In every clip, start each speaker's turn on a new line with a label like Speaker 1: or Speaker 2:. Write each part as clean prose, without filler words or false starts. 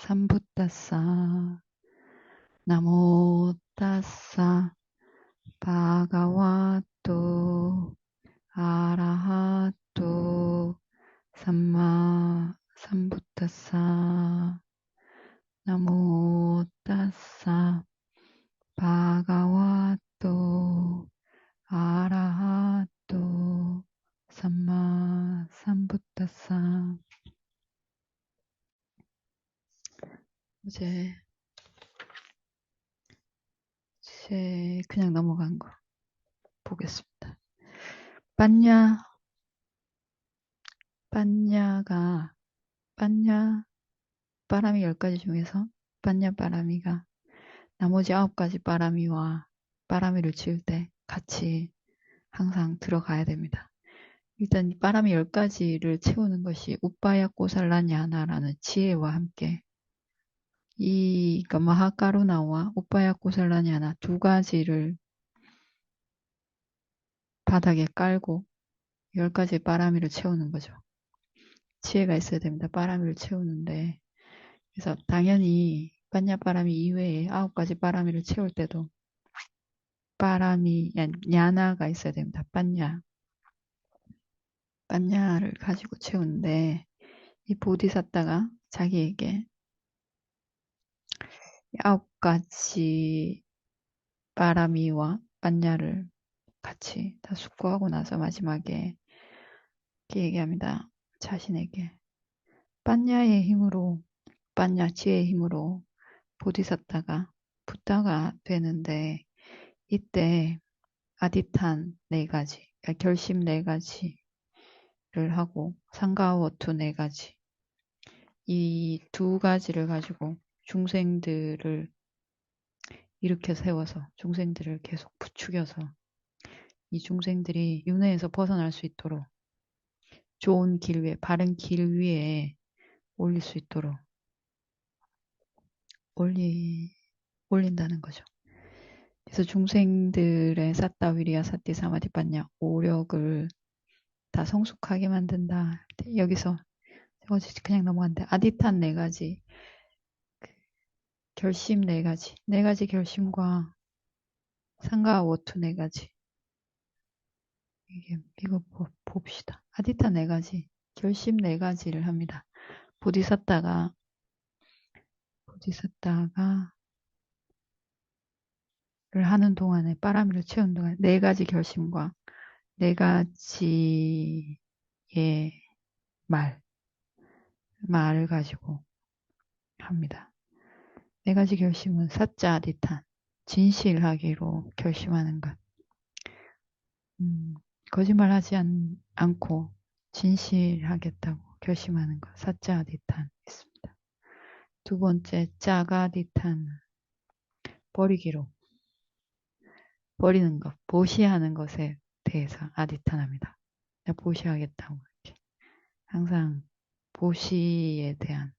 Speaker 1: 삼부따사 나모 따사 바가와토 아라하토 삼마 삼부따사 나모 따사 바가와토 아라하토 삼마 삼부따사. 이제 그냥 넘어간 거 보겠습니다. 빤냐 바람이 10가지 중에서 빤냐 바람이가 나머지 9가지 바람이와 바람이를 지을 때 같이 항상 들어가야 됩니다. 일단 이 바람이 10가지를 채우는 것이 우빠야 꼬살라냐나라는 지혜와 함께 이 마하카루나와 우빠야 꼬살라냐나 두 가지를 바닥에 깔고 10가지 바람이를 채우는 거죠. 지혜가 있어야 됩니다. 바람이를 채우는데. 그래서 당연히 빤냐 바람이 이외에 9가지 바람이를 채울 때도 바람이 야나가 있어야 됩니다. 빤냐를 가지고 채우는데 이 보디사tta가 자기에게 9가지 바람이와 빤냐를 같이 다 숙고하고 나서 마지막에 이렇게 얘기합니다. 자신에게 빤냐의 힘으로 빤냐 지혜의 힘으로 보디사tta가 부다가 되는데 이때 아디탄 4가지, 그러니까 결심 4가지를 하고 상가워투 4가지 이 2가지를 가지고 중생들을 일으켜 세워서 중생들을 계속 부추겨서 이 중생들이 윤회에서 벗어날 수 있도록 좋은 길 위에 바른 길 위에 올릴 수 있도록 올린다는 거죠. 그래서 중생들의 사따 위리야 사띠 사마디 빠냐 5력을 다 성숙하게 만든다. 여기서 그냥 넘어갔는데 아디탄 4가지 결심 4가지 4가지 결심과 상가워투 4가지 이거 봅시다. 아디탄 4가지 결심 4가지를 합니다. 보디사tta가 를 하는 동안에 바람이를 채우는 동안에 4가지 결심과 4가지의 말을 가지고 합니다. 4가지 결심은 사짜 아디탄 진실하기로 결심하는 것. 거짓말하지 않고 진실하겠다고 결심하는 것. 사짜 아디탄 있습니다. 두 번째 짜가디탄 버리기로 버리는 것, 보시하는 것에 대해서 아디탄합니다. 보시하겠다고 이렇게 항상 보시에 대한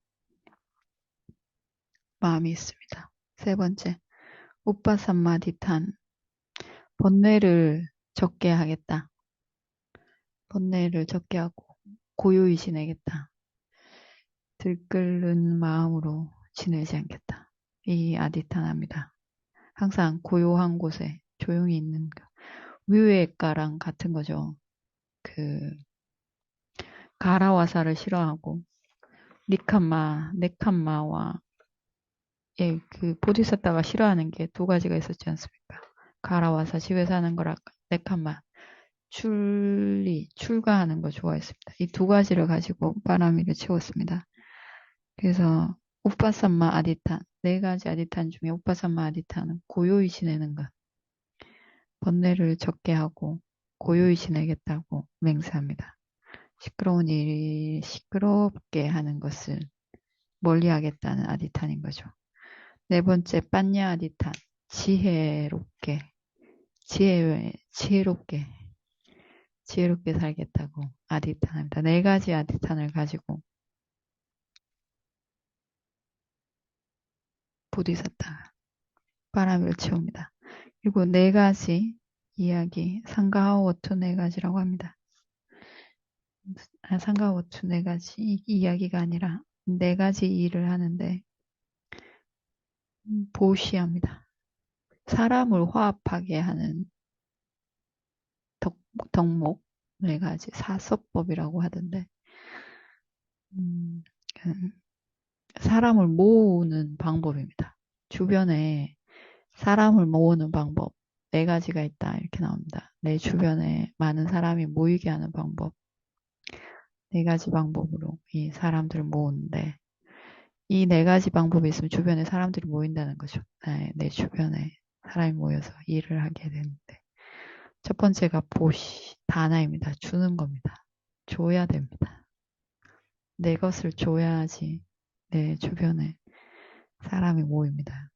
Speaker 1: 마음이 있습니다. 세 번째 우빠삼마디탄 번뇌를 적게 하겠다. 번뇌를 적게 하고 고요히 지내겠다. 들끓는 마음으로 지내지 않겠다. 이 아디탄합니다. 항상 고요한 곳에 조용히 있는 거. 위외가랑 같은 거죠. 가라와사를 싫어하고 네칸마와 보디사tta가 싫어하는 게 2가지가 있었지 않습니까? 가라와사 집에 사는 거랑 네칸마 출가하는 거 좋아했습니다. 이 2가지를 가지고 바람이를 채웠습니다. 그래서 우빠삼마 아디탄 4가지 아디탄 중에 우빠삼마 아디탄은 고요히 지내는 것. 번뇌를 적게 하고 고요히 지내겠다고 맹세합니다. 시끄러운 일이 시끄럽게 하는 것을 멀리하겠다는 아디탄인 거죠. 4번째 빤냐 아디탄 지혜롭게 살겠다고 아디탄합니다. 4가지 아디탄을 가지고 보디사tta가 바람을 채웁니다. 그리고 4가지 이야기 상가워투 4가지라고 합니다. 상가워투 4가지 이야기가 아니라 4가지 일을 하는데 보시합니다. 사람을 화합하게 하는 덕, 덕목, 네 가지, 사서법이라고 하던데, 음, 그 사람을 모으는 방법입니다. 주변에 사람을 모으는 방법, 네 가지가 있다. 이렇게 나옵니다. 내 주변에 많은 사람이 모이게 하는 방법, 네 가지 방법으로 이 사람들을 모으는데, 이 네 가지 방법이 있으면 주변에 사람들이 모인다는 거죠. 네, 내 주변에 사람이 모여서 일을 하게 되는데. 첫 번째가 보시, 다나입니다. 주는 겁니다. 줘야 됩니다. 내 것을 줘야지 내 주변에 사람이 모입니다.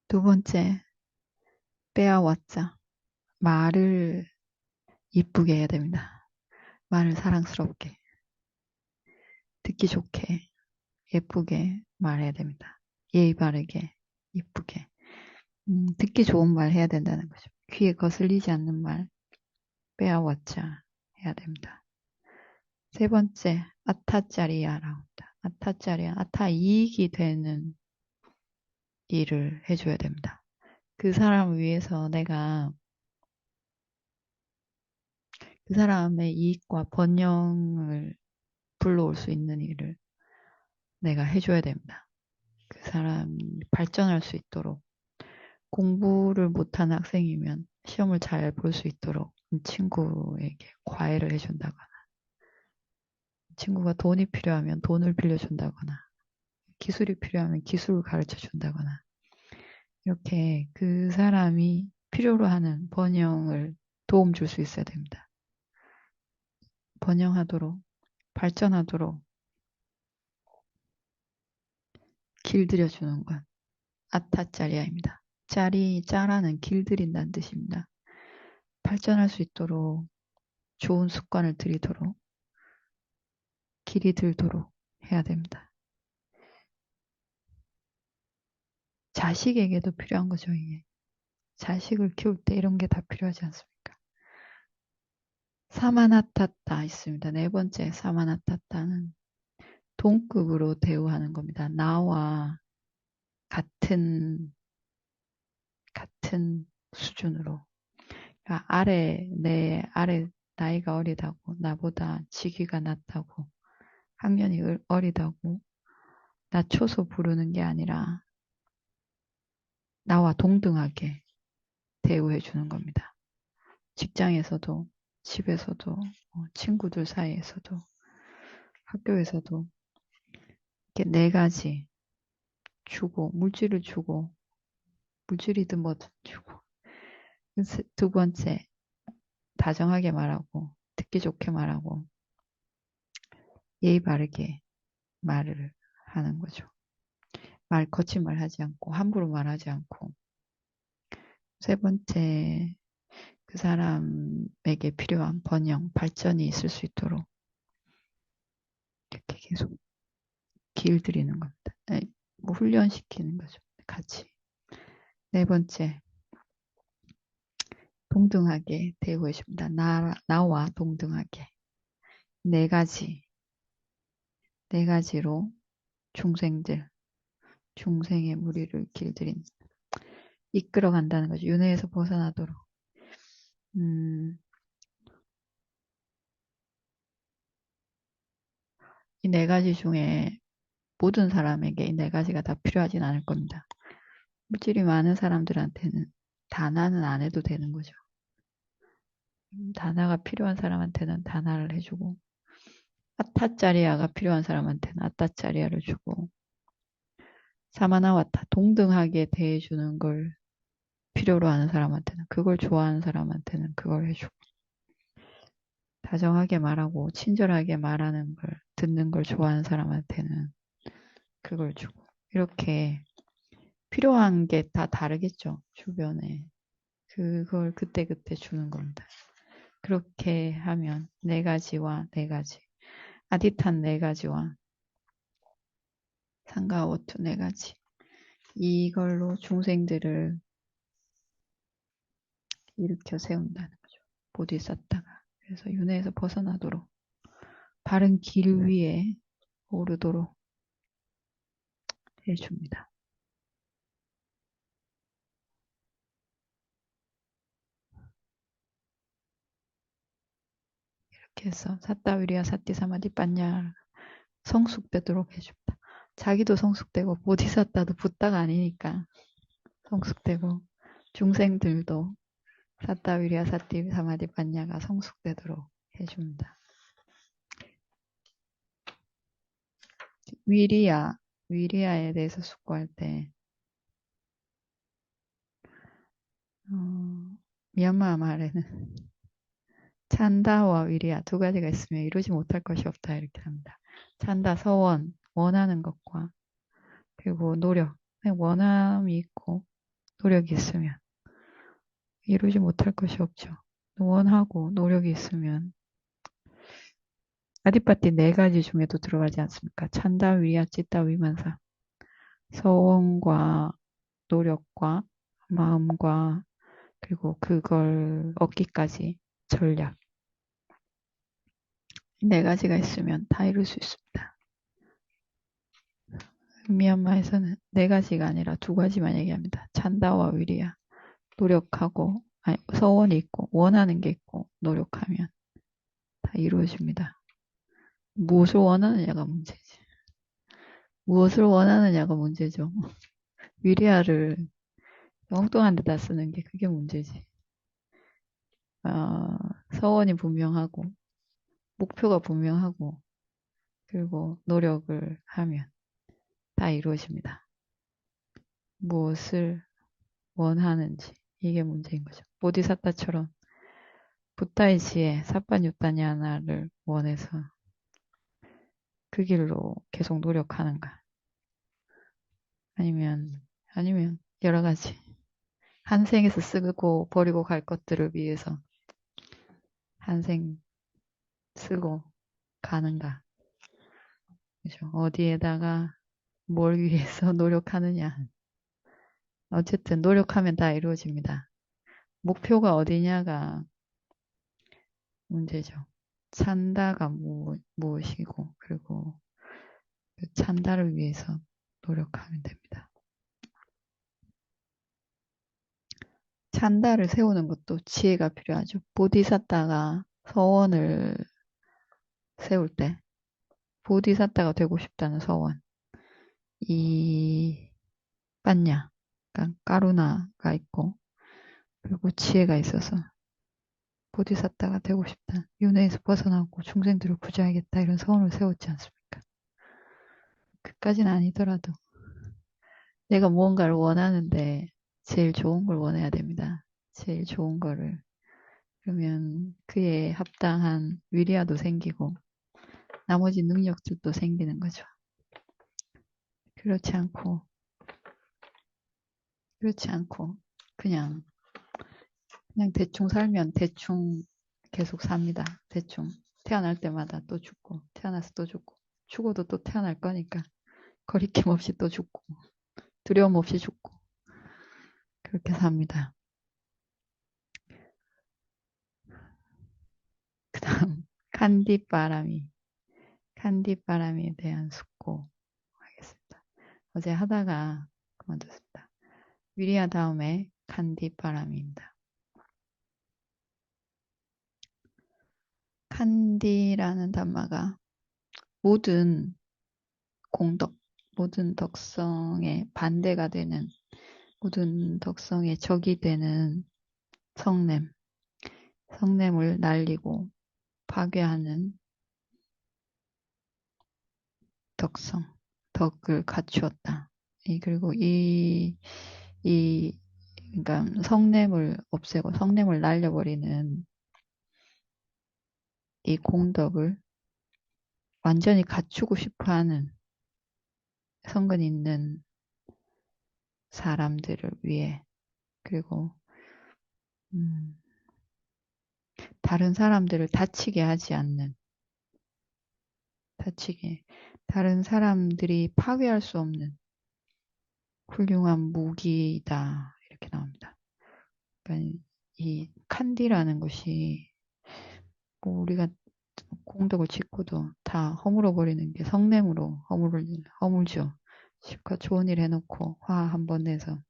Speaker 1: 두 번째, 빼앗왔자. 말을 이쁘게 해야 됩니다. 말을 사랑스럽게, 듣기 좋게, 예쁘게 말해야 됩니다. 예의 바르게, 이쁘게. 듣기 좋은 말 해야 된다는 거죠. 귀에 거슬리지 않는 말, 빼앗왔자 해야 됩니다. 세 번째, 아타짜리야라고 합니다. 아타짜리야, 아타 이익이 되는 일을 해줘야 됩니다. 그 사람을 위해서 내가 그 사람의 이익과 번영을 불러올 수 있는 일을 내가 해줘야 됩니다. 그 사람이 발전할 수 있도록 공부를 못하는 학생이면 시험을 잘 볼 수 있도록 친구에게 과외를 해준다거나 친구가 돈이 필요하면 돈을 빌려준다거나 기술이 필요하면 기술을 가르쳐 준다거나 이렇게 그 사람이 필요로 하는 번영을 도움 줄 수 있어야 됩니다. 번영하도록 발전하도록 길들여주는 건 아타짜리아입니다. 짜라는 길들인다는 뜻입니다. 발전할 수 있도록 좋은 습관을 들이도록 길이 들도록 해야 됩니다. 자식에게도 필요한 거죠, 이게. 자식을 키울 때 이런 게 다 필요하지 않습니까? 사마나타타 있습니다. 네 번째 사마나타타는 동급으로 대우하는 겁니다. 나와 같은 수준으로. 그러니까 내 아래 나이가 어리다고, 나보다 직위가 낮다고, 학년이 어리다고 낮춰서 부르는 게 아니라 나와 동등하게 대우해 주는 겁니다. 직장에서도, 집에서도, 친구들 사이에서도, 학교에서도 이렇게 네 가지 주고, 물질을 주고, 물질이든 뭐든 주고. 두 번째, 다정하게 말하고, 듣기 좋게 말하고, 예의 바르게 말을 하는 거죠. 거친 말 하지 않고, 함부로 말하지 않고. 세 번째, 그 사람에게 필요한 번영, 발전이 있을 수 있도록 이렇게 계속 길들이는 겁니다. 뭐 훈련시키는 거죠. 같이. 네 번째, 동등하게 대우해 줍니다. 나와 동등하게. 네 가지, 네 가지로 중생의 무리를 길들인, 이끌어 간다는 거죠. 윤회에서 벗어나도록. 이 네 가지 중에 모든 사람에게 이 네 가지가 다 필요하진 않을 겁니다. 물질이 많은 사람들한테는 다나는 안 해도 되는 거죠. 다나가 필요한 사람한테는 다나를 해주고, 아타짜리아가 필요한 사람한테는 아타짜리아를 주고, 사마나와타, 동등하게 대해주는 걸 필요로 하는 사람한테는, 그걸 좋아하는 사람한테는 그걸 해주고, 다정하게 말하고, 친절하게 말하는 걸, 듣는 걸 좋아하는 사람한테는 그걸 주고, 이렇게 필요한 게 다 다르겠죠, 주변에. 그걸 그때그때 주는 겁니다. 그렇게 하면 네 가지와 네 가지, 아디탄 네 가지와 상가오투 네 가지. 이걸로 중생들을 일으켜 세운다는 거죠. 보디사타가. 그래서 윤회에서 벗어나도록 바른 길 위에 오르도록 해줍니다. 그래서 사따위리야 사띠사마디 빠냐 성숙되도록 해줍니다. 자기도 성숙되고 보디사타도 붓다가 아니니까 성숙되고 중생들도 사따위리야 사띠사마디 빠냐가 성숙되도록 해줍니다. 위리아에 대해서 숙고할 때 미얀마 말에는 찬다와 위리아 두 가지가 있으면 이루지 못할 것이 없다 이렇게 합니다. 찬다, 서원, 원하는 것과 그리고 노력, 원함이 있고 노력이 있으면 이루지 못할 것이 없죠. 원하고 노력이 있으면 아디파티 네 가지 중에도 들어가지 않습니까? 찬다, 위리아, 찌따, 위만사. 서원과 노력과 마음과 그리고 그걸 얻기까지 전략. 네 가지가 있으면 다 이룰 수 있습니다. 미얀마에서는 네 가지가 아니라 두 가지만 얘기합니다. 찬다와 위리아. 노력하고, 아니, 서원이 있고, 원하는 게 있고, 노력하면 다 이루어집니다. 무엇을 원하느냐가 문제지. 무엇을 원하느냐가 문제죠. 위리아를 엉뚱한 데다 쓰는 게 그게 문제지. 서원이 분명하고, 목표가 분명하고, 그리고 노력을 하면 다 이루어집니다. 무엇을 원하는지 이게 문제인 거죠. 보디사타처럼 부타의 지혜, 사빠뉴타냐나를 원해서 그 길로 계속 노력하는가? 아니면 여러 가지 한 생에서 쓰고 버리고 갈 것들을 위해서 한 생 쓰고 가는가? 그죠? 어디에다가 뭘 위해서 노력하느냐? 어쨌든 노력하면 다 이루어집니다. 목표가 어디냐가 문제죠. 찬다가 무엇이고 그리고 그 찬다를 위해서 노력하면 됩니다. 찬다를 세우는 것도 지혜가 필요하죠. 보디사타가 서원을 세울 때 보디사타가 되고 싶다는 서원 이 빠냐 그러니까 까루나가 있고 그리고 지혜가 있어서 보디사타가 되고 싶다. 윤회에서 벗어나고 중생들을 구제하겠다 이런 서원을 세웠지 않습니까? 그까지는 아니더라도 내가 무언가를 원하는데 제일 좋은 걸 원해야 됩니다. 제일 좋은 거를. 그러면 그에 합당한 위리아도 생기고 나머지 능력들도 생기는 거죠. 그렇지 않고 그냥 대충 살면 대충 계속 삽니다. 대충 태어날 때마다 또 죽고 태어나서 또 죽고 죽어도 또 태어날 거니까 거리낌 없이 또 죽고 두려움 없이 죽고 그렇게 삽니다. 그 다음 칸디바람에 대한 숙고 하겠습니다. 어제 하다가 그만뒀습니다. 위리아 다음에 칸디바람입니다. 칸디라는 단마가 모든 공덕, 모든 덕성의 반대가 되는 모든 덕성의 적이 되는 성냄을 날리고 파괴하는 덕을 갖추었다. 그리고 그러니까 성냄을 없애고 성냄을 날려버리는 이 공덕을 완전히 갖추고 싶어하는 성근 있는 사람들을 위해 그리고 다른 사람들을 다치게 하지 않는 다른 사람들이 파괴할 수 없는 훌륭한 무기다 이렇게 나옵니다. 그러니까 이 칸디라는 것이 뭐 우리가 공덕을 짓고도 다 허물어 버리는 게 성냄으로 허물죠. 실컷 좋은 일 해놓고 화 한 번 내서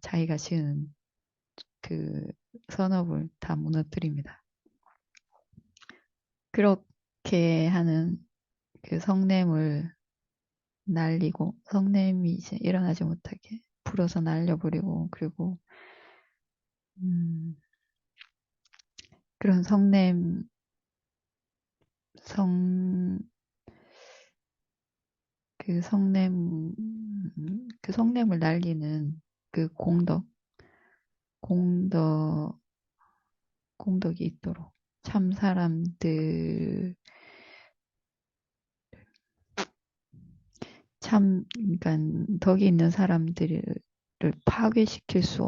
Speaker 1: 자기가 지은 그 선업을 다 무너뜨립니다. 그렇게 하는 그 성냄을 날리고 성냄이 이제 일어나지 못하게 불어서 날려버리고 그리고 음, 그런 성, 그 성냄을 날리는 그 공덕, 공덕이 있도록 참 사람들, 그러니까 덕이 있는 사람들을 파괴시킬 수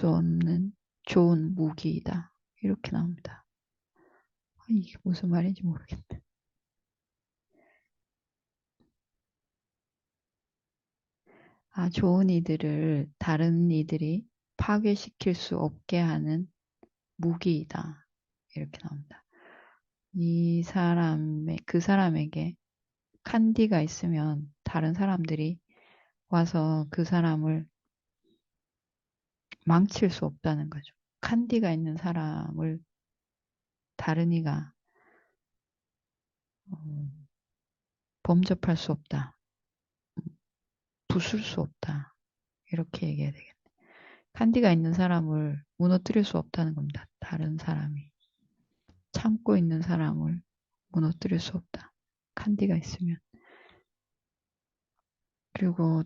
Speaker 1: 없는 좋은 무기이다. 이렇게 나옵니다. 이게 무슨 말인지 모르겠네. 좋은 이들을 다른 이들이 파괴시킬 수 없게 하는 무기이다. 이렇게 나옵니다. 그 사람에게 칸디가 있으면 다른 사람들이 와서 그 사람을 망칠 수 없다는 거죠. 칸디가 있는 사람을 다른 이가 어, 범접할 수 없다. 부술 수 없다. 이렇게 얘기해야 되겠네. 칸디가 있는 사람을 무너뜨릴 수 없다는 겁니다. 다른 사람이. 참고 있는 사람을 무너뜨릴 수 없다. 칸디가 있으면. 그리고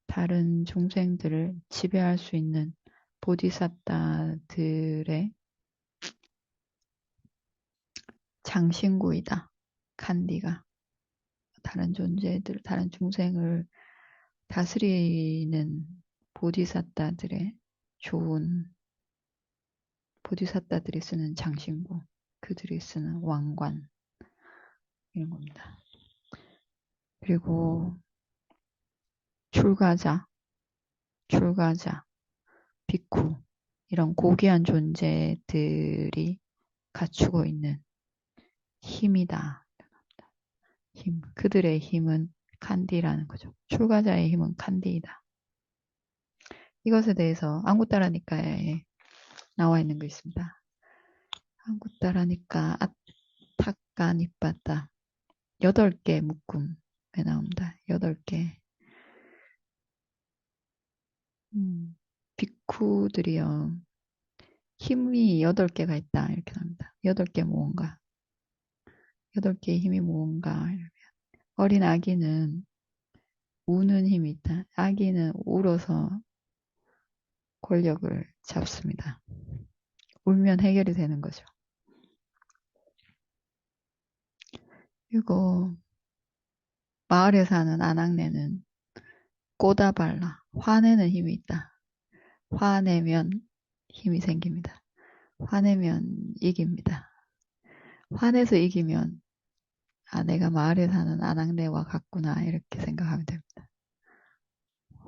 Speaker 1: 다른 중생들을 지배할 수 있는 보디사tta들의 장신구이다. 칸디가. 다른 중생을 다스리는 보디사tta들의 좋은 보디사tta들이 쓰는 장신구, 그들이 쓰는 왕관 이런 겁니다. 그리고 출가자, 비쿠 이런 고귀한 존재들이 갖추고 있는 힘이다. 그들의 힘은 칸디라는 거죠. 출가자의 힘은 칸디이다. 이것에 대해서 안구따라니까에 나와 있는 거 있습니다. 안구따라니까 아타까 니빠따 8개 묶음에 나옵니다. 8개. 비쿠들이요. 힘이 8개가 있다. 이렇게 나옵니다. 8개 무언가. 8개의 힘이 무언가. 어린 아기는 우는 힘이 있다. 아기는 울어서 권력을 잡습니다. 울면 해결이 되는 거죠. 그리고 마을에 사는 아낙네는 꼬다발라, 화내는 힘이 있다. 화내면 힘이 생깁니다. 화내면 이깁니다. 화내서 이기면 내가 마을에 사는 아낙네와 같구나 이렇게 생각하면 됩니다.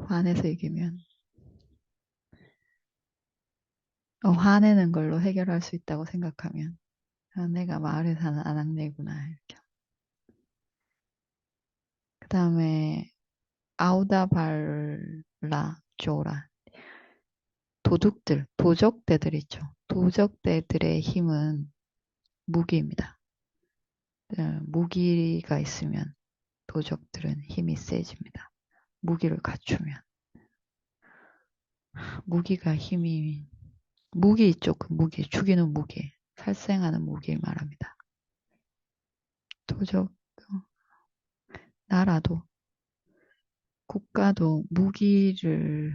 Speaker 1: 화내서 이기면 화내는 걸로 해결할 수 있다고 생각하면 내가 마을에 사는 아낙네구나 이렇게. 그 다음에 아우다발라 조라 도적대들 있죠. 도적대들의 힘은 무기입니다. 무기가 있으면 도적들은 힘이 세집니다. 무기를 갖추면. 무기 있죠. 그 무기, 죽이는 무기, 살생하는 무기를 말합니다. 나라도, 국가도 무기를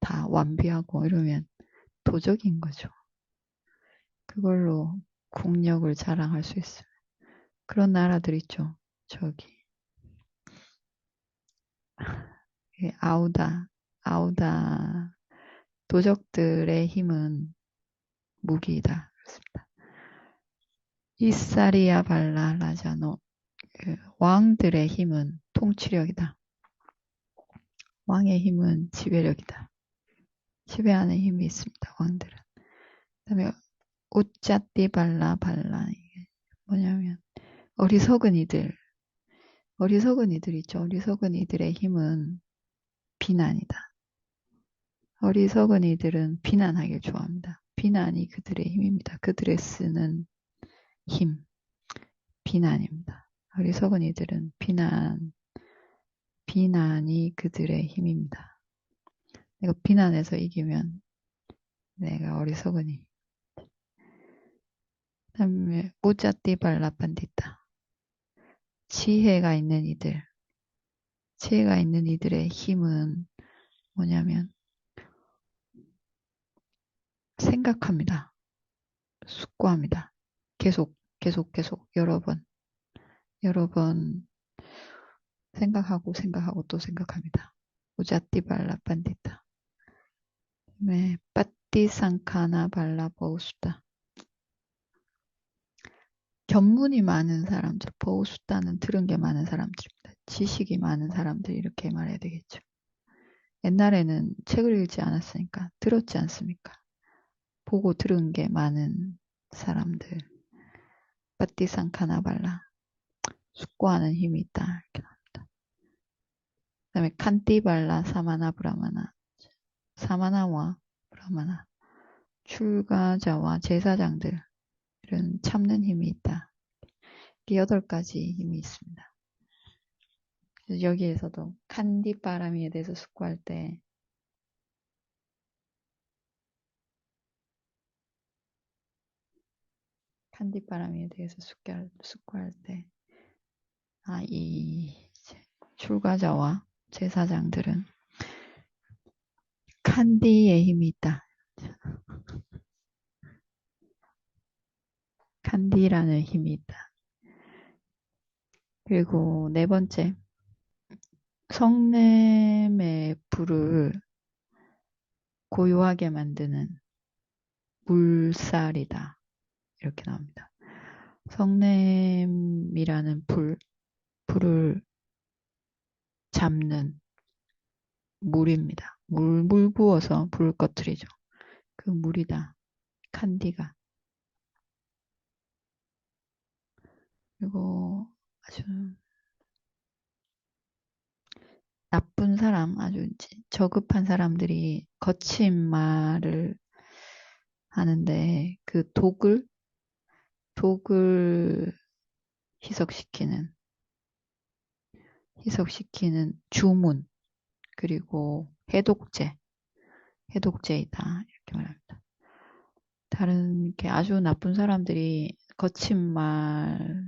Speaker 1: 다 완비하고 이러면 도적인 거죠. 그걸로 국력을 자랑할 수 있어요. 그런 나라들 있죠. 저기 아우다 도적들의 힘은 무기이다. 그렇습니다. 이사리아 발라 라자노 왕들의 힘은 통치력이다. 왕의 힘은 지배력이다. 지배하는 힘이 있습니다. 왕들은. 그다음에 우짜띠 발라 이게 뭐냐면 어리석은 이들 있죠. 어리석은 이들의 힘은 비난이다. 어리석은 이들은 비난하길 좋아합니다. 비난이 그들의 힘입니다. 그들의 쓰는 힘, 비난입니다. 어리석은 이들은 비난이 그들의 힘입니다. 내가 비난해서 이기면 내가 어리석으니. 그다음에 무자띠 발라판디타. 지혜가 있는 이들의 힘은 뭐냐면 생각합니다. 숙고합니다. 계속 여러 번 생각하고 또 생각합니다. 무자띠 발라판디타. 네, 빠띠상카나 발라버우수다. 견문이 많은 사람들, 버우수다는 들은 게 많은 사람들입니다. 지식이 많은 사람들 이렇게 말해야 되겠죠. 옛날에는 책을 읽지 않았으니까 들었지 않습니까? 보고 들은 게 많은 사람들. 빠띠상카나 발라. 숙고하는 힘이 있다. 이렇게 나옵니다. 그 다음에 칸띠발라 사마나 브라마나. 사마나와 브라마나. 출가자와 제사장들은 참는 힘이 있다. 이 8가지 힘이 있습니다. 여기에서도 칸디바라미에 대해서 숙고할 때 칸디바라미에 대해서 숙고할 때 이 출가자와 제사장들은 칸디의 힘이 있다. 칸디라는 힘이 있다. 그리고 4번째, 성냄의 불을 고요하게 만드는 물살이다. 이렇게 나옵니다. 성냄이라는 불을 잡는 물입니다. 물 부어서 불을 꺼트리죠. 그 물이다. 칸디가. 그리고 아주 나쁜 사람, 아주 저급한 사람들이 거친 말을 하는데 그 독을 희석시키는 주문, 그리고 해독제이다. 이렇게 말합니다. 다른 이렇게 아주 나쁜 사람들이 거친 말,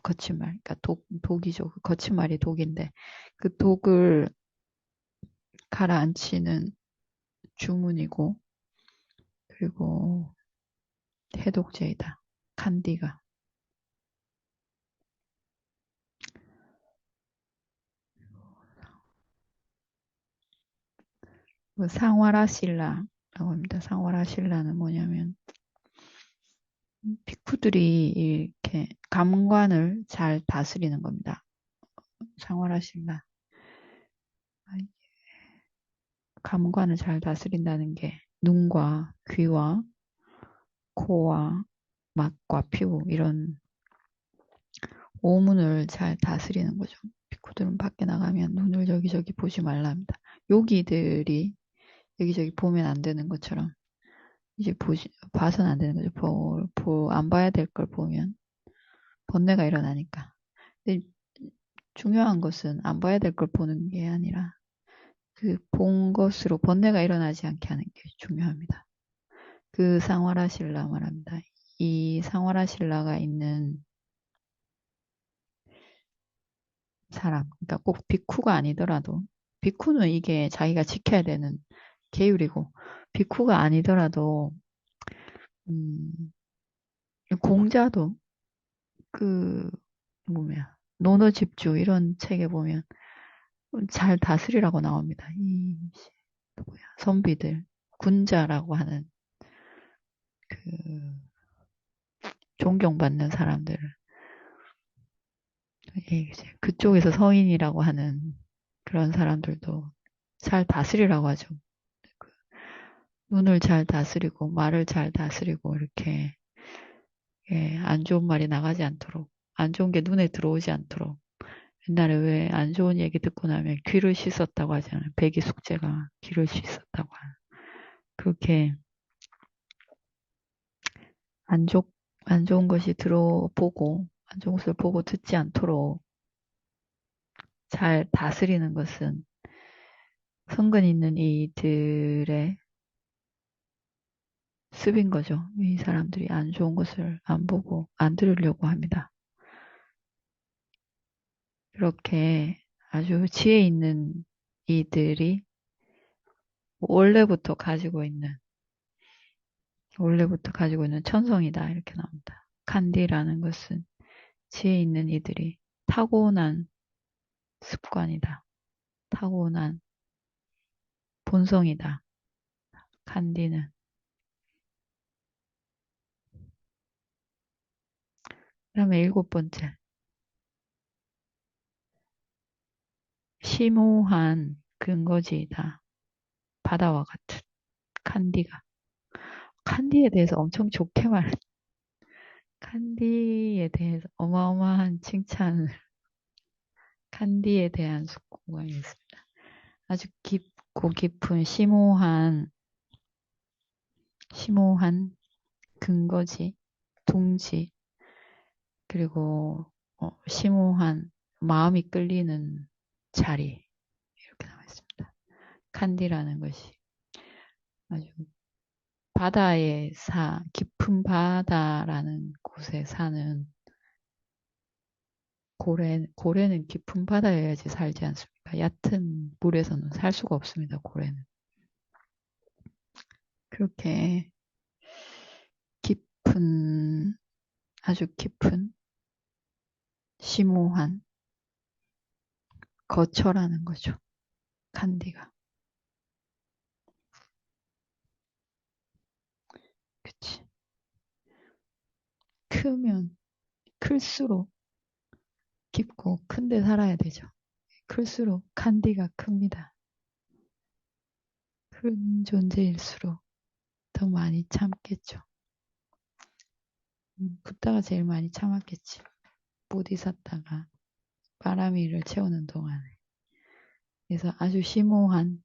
Speaker 1: 그러니까 독이죠. 거친 말이 독인데 그 독을 가라앉히는 주문이고 그리고 해독제이다. 칸디가. 상와라실라라고 합니다. 상와라실라는 뭐냐면 비쿠들이 이렇게 감관을 잘 다스리는 겁니다. 상와라실라. 감관을 잘 다스린다는 게 눈과 귀와 코와 맛과 피부 이런 오문을 잘 다스리는 거죠. 비쿠들은 밖에 나가면 눈을 여기저기 보지 말라 합니다. 요기들이 여기저기 보면 안 되는 것처럼 이제 봐서는 안 되는 거죠. 안 봐야 될 걸 보면 번뇌가 일어나니까. 근데 중요한 것은 안 봐야 될 걸 보는 게 아니라 그 본 것으로 번뇌가 일어나지 않게 하는 게 중요합니다. 그 상와라실라 말합니다. 이 상와라실라가 있는 사람, 그러니까 꼭 비쿠가 아니더라도 비쿠는 이게 자기가 지켜야 되는 계율이고 비쿠가 아니더라도 공자도 그 뭐냐 논어집주 이런 책에 보면 잘 다스리라고 나옵니다. 이 누구야 선비들 군자라고 하는 그 존경받는 사람들 그쪽에서 서인이라고 하는 그런 사람들도 잘 다스리라고 하죠. 그 눈을 잘 다스리고 말을 잘 다스리고 이렇게 안 좋은 말이 나가지 않도록 안 좋은 게 눈에 들어오지 않도록 옛날에 왜 안 좋은 얘기 듣고 나면 귀를 씻었다고 하잖아요. 백이숙제가 귀를 씻었다고 하는 그렇게 안 좋, 안 좋은 것이 들어보고, 안 좋은 것을 보고 듣지 않도록 잘 다스리는 것은 성근 있는 이들의 습인 거죠. 이 사람들이 안 좋은 것을 안 보고 안 들으려고 합니다. 그렇게 아주 지혜 있는 이들이 원래부터 가지고 있는 천성이다. 이렇게 나옵니다. 칸디라는 것은 지혜 있는 이들이 타고난 습관이다. 타고난 본성이다. 칸디는. 그다음에 일곱 번째. 심오한 근거지이다. 바다와 같은 칸디가. 칸디에 대해서 엄청 좋게 칸디에 대해서 어마어마한 칭찬을 칸디에 대한 숙고가 있습니다. 아주 깊고 깊은 심오한 근거지, 둥지, 그리고 심오한 마음이 끌리는 자리 이렇게 나와 있습니다. 칸디라는 것이 아주 깊은 바다라는 곳에 사는 고래는 깊은 바다여야지 살지 않습니까? 얕은 물에서는 살 수가 없습니다, 고래는. 그렇게 깊은, 아주 깊은, 심오한 거처라는 거죠. 칸디가. 그치. 크면 클수록 깊고 큰데 살아야 되죠. 클수록 칸디가 큽니다. 큰 존재일수록 더 많이 참겠죠. 붓다가 제일 많이 참았겠지. 보디사타가 바람이를 채우는 동안에. 그래서 아주 심오한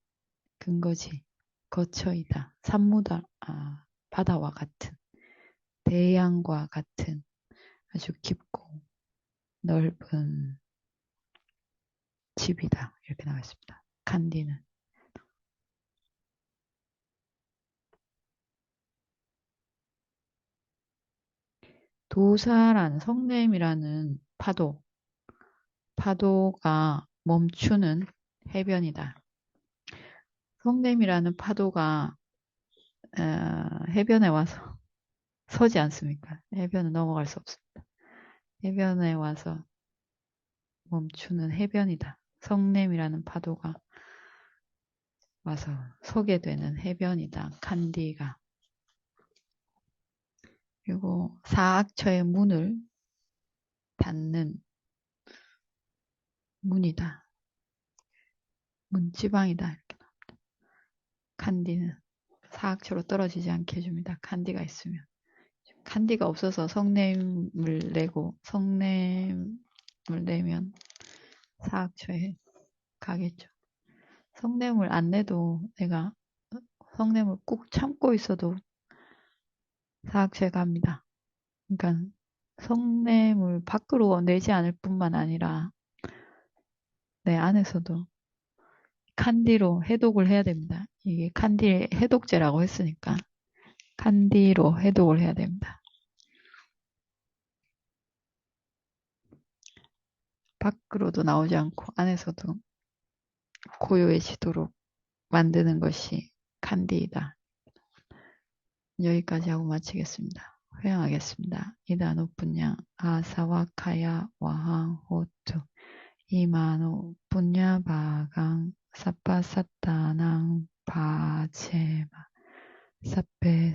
Speaker 1: 근거지, 거처이다. 바다와 같은, 대양과 같은 아주 깊고 넓은 집이다. 이렇게 나와 있습니다. 칸디는. 도사라는 성냄이라는 파도가 멈추는 해변이다. 성냄이라는 파도가 해변에 와서 서지 않습니까? 해변은 넘어갈 수 없습니다. 해변에 와서 멈추는 해변이다. 성냄이라는 파도가 와서 서게 되는 해변이다. 칸디가. 그리고 사악처의 문을 닫는 문이다. 문지방이다. 이렇게 나옵니다. 칸디는 사악처로 떨어지지 않게 해줍니다. 칸디가 있으면. 칸디가 없어서 성냄을 내면 사악처에 가겠죠. 성냄을 안 내도 내가 성냄을 꾹 참고 있어도 사악처에 갑니다. 그러니까 성냄을 밖으로 내지 않을 뿐만 아니라 내 안에서도 칸디로 해독을 해야 됩니다. 이게 칸디 해독제라고 했으니까 칸디로 해독을 해야 됩니다. 밖으로도 나오지 않고 안에서도 고요해지도록 만드는 것이 칸디이다. 여기까지 하고 마치겠습니다. 회양하겠습니다. 이다노 분양 아사와카야 와항 호투 이마노 분야바강 사파사타낭 바체마 사페